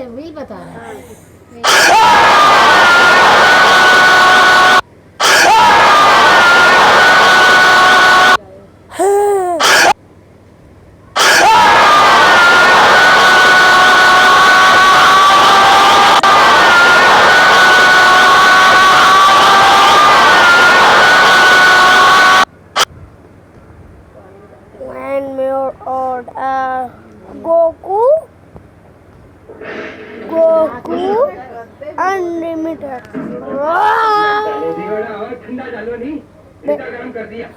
वही बता रहा है। And more on Goku Unlimited. ठंडा डालो नहीं, इतना गर्म कर दिया।